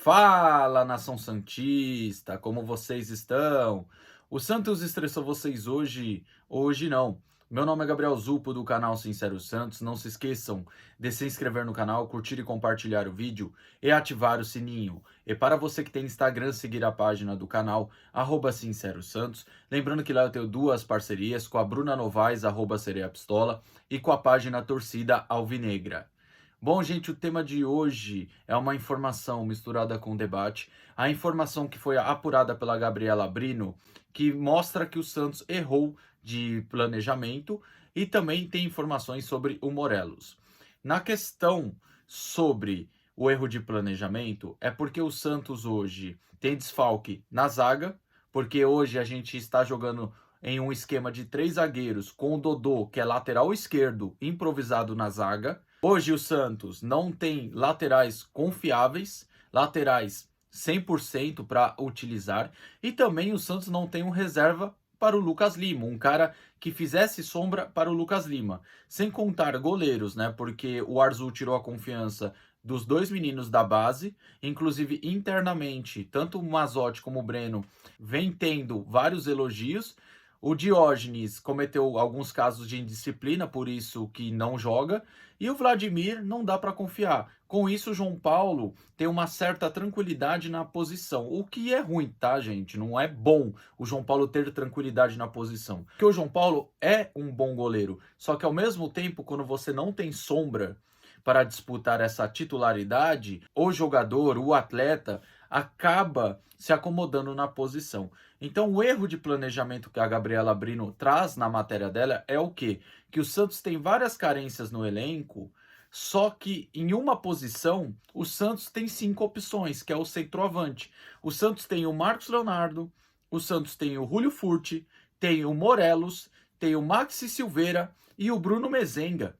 Fala, nação santista, como vocês estão? O Santos estressou vocês hoje? Hoje não. Meu nome é Gabriel Zupo, do canal Sincero Santos. Não se esqueçam de se inscrever no canal, curtir e compartilhar o vídeo e ativar o sininho. E para você que tem Instagram, seguir a página do canal, Sincero Santos. Lembrando que lá eu tenho duas parcerias, com a Bruna Novaes, Sereia Pistola, e com a página Torcida Alvinegra. Bom, gente, o tema de hoje é uma informação misturada com debate. A informação que foi apurada pela Gabriela Brino, que mostra que o Santos errou de planejamento, e também tem informações sobre o Morelos. Na questão sobre o erro de planejamento, é porque o Santos hoje tem desfalque na zaga, porque hoje a gente está jogando em um esquema de 3 zagueiros, com o Dodô, que é lateral esquerdo, improvisado na zaga. Hoje o Santos não tem laterais confiáveis, laterais 100% para utilizar, e também o Santos não tem um reserva para o Lucas Lima, um cara que fizesse sombra para o Lucas Lima. Sem contar goleiros, né? Porque o Arzu tirou a confiança dos dois meninos da base, inclusive internamente, tanto o Mazotti como o Breno vem tendo vários elogios. O Diógenes cometeu alguns casos de indisciplina, por isso que não joga. E o Vladimir não dá para confiar. Com isso, o João Paulo tem uma certa tranquilidade na posição. O que é ruim, tá, gente? Não é bom o João Paulo ter tranquilidade na posição. Porque o João Paulo é um bom goleiro. Só que ao mesmo tempo, quando você não tem sombra para disputar essa titularidade, o jogador, o atleta, acaba se acomodando na posição. Então, o erro de planejamento que a Gabriela Brino traz na matéria dela é o quê? Que o Santos tem várias carências no elenco, só que em uma posição, o Santos tem 5 opções, que é o centroavante. O Santos tem o Marcos Leonardo, o Santos tem o Julio Furti, tem o Morelos, tem o Maxi Silveira e o Bruno Mezenga,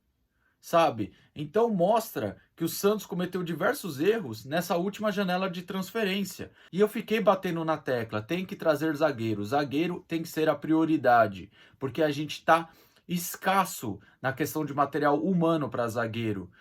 sabe? Então mostra que o Santos cometeu diversos erros nessa última janela de transferência. E eu fiquei batendo na tecla, tem que trazer zagueiro. Zagueiro tem que ser a prioridade, porque a gente está escasso na questão de material humano para zagueiro.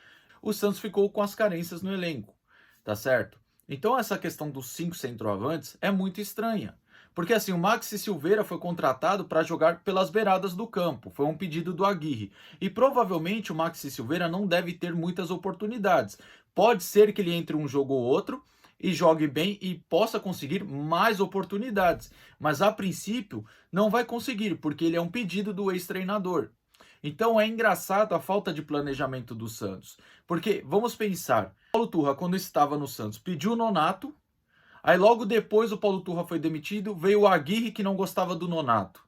O Santos ficou com as carências no elenco, tá certo? Então essa questão dos 5 centroavantes é muito estranha. Porque assim, o Maxi Silveira foi contratado para jogar pelas beiradas do campo. Foi um pedido do Aguirre. E provavelmente o Maxi Silveira não deve ter muitas oportunidades. Pode ser que ele entre um jogo ou outro e jogue bem e possa conseguir mais oportunidades. Mas a princípio não vai conseguir, porque ele é um pedido do ex-treinador. Então é engraçado a falta de planejamento do Santos. Porque, vamos pensar, Paulo Turra, quando estava no Santos, pediu o Nonato. Aí logo depois o Paulo Turra foi demitido, veio o Aguirre que não gostava do Nonato.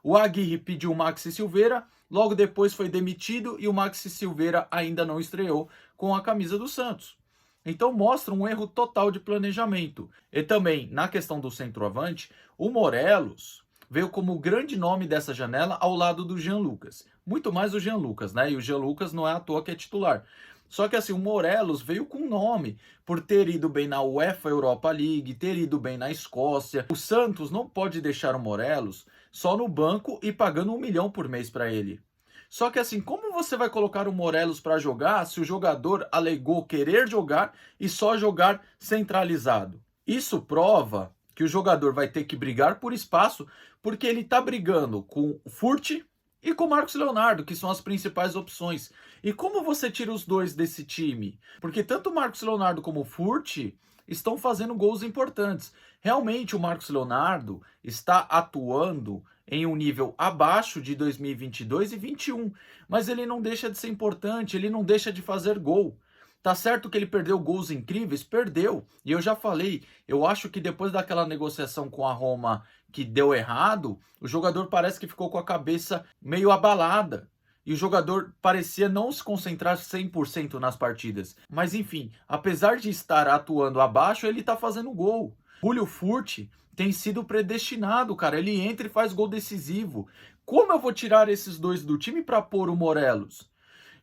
O Aguirre pediu o Maxi Silveira, logo depois foi demitido e o Maxi Silveira ainda não estreou com a camisa do Santos. Então mostra um erro total de planejamento. E também, na questão do centroavante, o Morelos veio como grande nome dessa janela ao lado do Jean Lucas. Muito mais o Jean Lucas, né? E o Jean Lucas não é à toa que é titular. Só que assim, o Morelos veio com nome, por ter ido bem na UEFA Europa League, ter ido bem na Escócia. O Santos não pode deixar o Morelos só no banco e pagando 1 milhão por mês para ele. Só que assim, como você vai colocar o Morelos para jogar se o jogador alegou querer jogar e só jogar centralizado? Isso prova que o jogador vai ter que brigar por espaço, porque ele está brigando com o Furt e com o Marcos Leonardo, que são as principais opções. E como você tira os dois desse time? Porque tanto o Marcos Leonardo como o Furt estão fazendo gols importantes. Realmente o Marcos Leonardo está atuando em um nível abaixo de 2022 e 2021, mas ele não deixa de ser importante, ele não deixa de fazer gol. Tá certo que ele perdeu gols incríveis? Perdeu. E eu já falei, eu acho que depois daquela negociação com a Roma que deu errado, o jogador parece que ficou com a cabeça meio abalada. E o jogador parecia não se concentrar 100% nas partidas. Mas enfim, apesar de estar atuando abaixo, ele tá fazendo gol. Julio Furt tem sido predestinado, cara. Ele entra e faz gol decisivo. Como eu vou tirar esses dois do time para pôr o Morelos?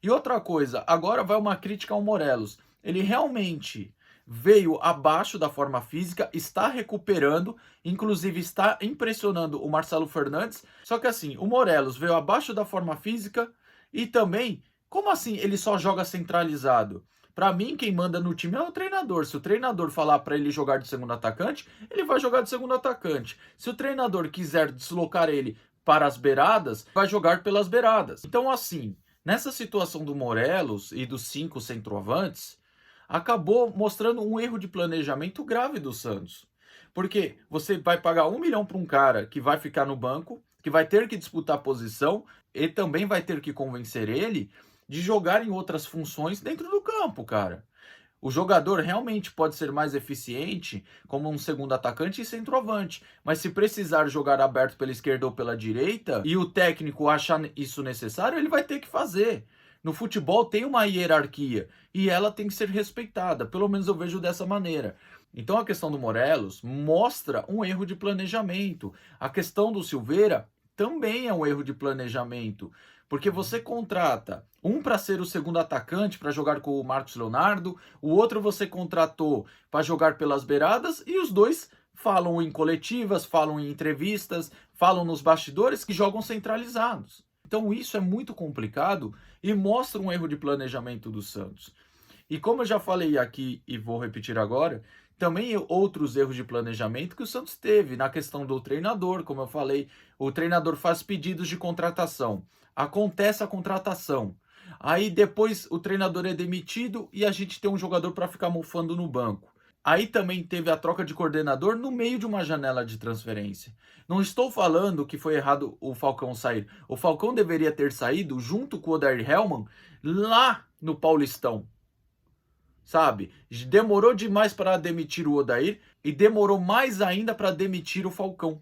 E outra coisa, agora vai uma crítica ao Morelos. Ele realmente veio abaixo da forma física, está recuperando, inclusive está impressionando o Marcelo Fernandes. Só que assim, o Morelos veio abaixo da forma física e também, como assim ele só joga centralizado? Para mim, quem manda no time é o treinador. Se o treinador falar para ele jogar de segundo atacante, ele vai jogar de segundo atacante. Se o treinador quiser deslocar ele para as beiradas, vai jogar pelas beiradas. Então, assim, nessa situação do Morelos e dos 5 centroavantes, acabou mostrando um erro de planejamento grave do Santos. Porque você vai pagar 1 milhão para um cara que vai ficar no banco, que vai ter que disputar posição e também vai ter que convencer ele de jogar em outras funções dentro do campo, cara. O jogador realmente pode ser mais eficiente como um segundo atacante e centroavante, mas se precisar jogar aberto pela esquerda ou pela direita e o técnico achar isso necessário, ele vai ter que fazer. No futebol tem uma hierarquia e ela tem que ser respeitada, pelo menos eu vejo dessa maneira. Então a questão do Morelos mostra um erro de planejamento. A questão do Silveira também é um erro de planejamento. Porque você contrata um para ser o segundo atacante, para jogar com o Marcos Leonardo, o outro você contratou para jogar pelas beiradas, e os dois falam em coletivas, falam em entrevistas, falam nos bastidores que jogam centralizados. Então isso é muito complicado e mostra um erro de planejamento do Santos. E como eu já falei aqui e vou repetir agora, também outros erros de planejamento que o Santos teve na questão do treinador, como eu falei, o treinador faz pedidos de contratação, acontece a contratação, aí depois o treinador é demitido e a gente tem um jogador para ficar mofando no banco. Aí também teve a troca de coordenador no meio de uma janela de transferência. Não estou falando que foi errado o Falcão sair. O Falcão deveria ter saído junto com o Odair Hellmann lá no Paulistão. Sabe? Demorou demais para demitir o Odair e demorou mais ainda para demitir o Falcão.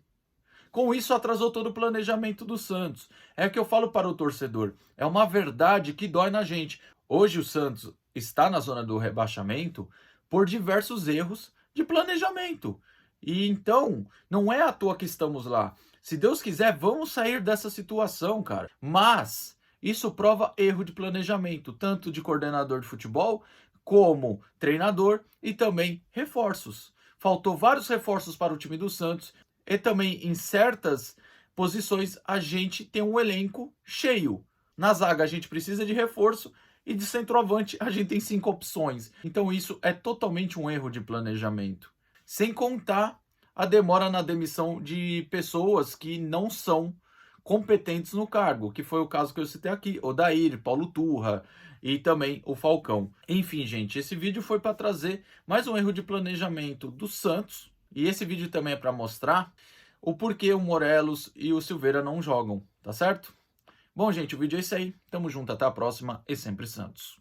Com isso, atrasou todo o planejamento do Santos. É o que eu falo para o torcedor. É uma verdade que dói na gente. Hoje o Santos está na zona do rebaixamento por diversos erros de planejamento. E então, não é à toa que estamos lá. Se Deus quiser, vamos sair dessa situação, cara. Mas isso prova erro de planejamento, tanto de coordenador de futebol como treinador e também reforços. Faltou vários reforços para o time do Santos e também em certas posições a gente tem um elenco cheio. Na zaga a gente precisa de reforço e de centroavante a gente tem 5 opções. Então isso é totalmente um erro de planejamento. Sem contar a demora na demissão de pessoas que não são competentes no cargo, que foi o caso que eu citei aqui, Odair, Paulo Turra e também o Falcão. Enfim, gente, esse vídeo foi para trazer mais um erro de planejamento do Santos, e esse vídeo também é para mostrar o porquê o Morelos e o Silveira não jogam, tá certo? Bom, gente, o vídeo é esse aí. Tamo junto, até a próxima e sempre Santos.